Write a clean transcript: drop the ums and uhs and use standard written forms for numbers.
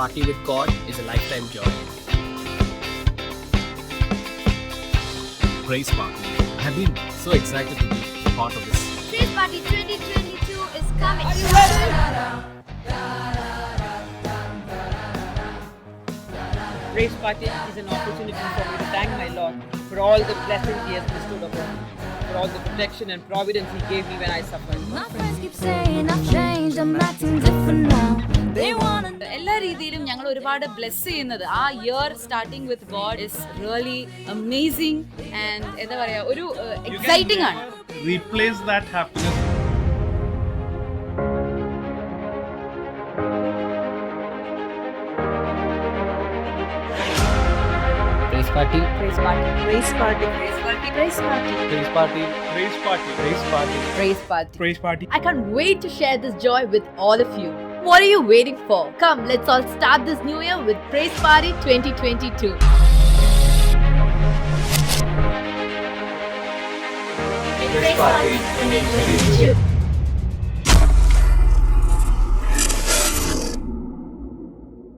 party with God is a lifetime joy. Praise Party. I have been so excited to be part of this. Praise Party 2022 is coming. Are you Praise Party is an opportunity for me to thank my Lord for all the blessings He has bestowed upon me, for all the protection and providence He gave me when I suffered. My friends keep saying I've changed, I'm acting different now. They wanna എല്ലാ രീതിയിലും ഞങ്ങൾ ഒരുപാട് bless ചെയ്യുന്നത് ആ year starting with God is really amazing and എന്താ പറയാ ഒരു exciting ആണ്. Replace that happiness. Praise party. Praise party. Praise Party. Praise party. Praise party. Praise party. Praise Party. Praise Party. Praise party. Praise Party. I can't wait to share this joy with all of you. What are you waiting for? Come, let's all start this new year with Praise Party 2022. Praise Party 2022.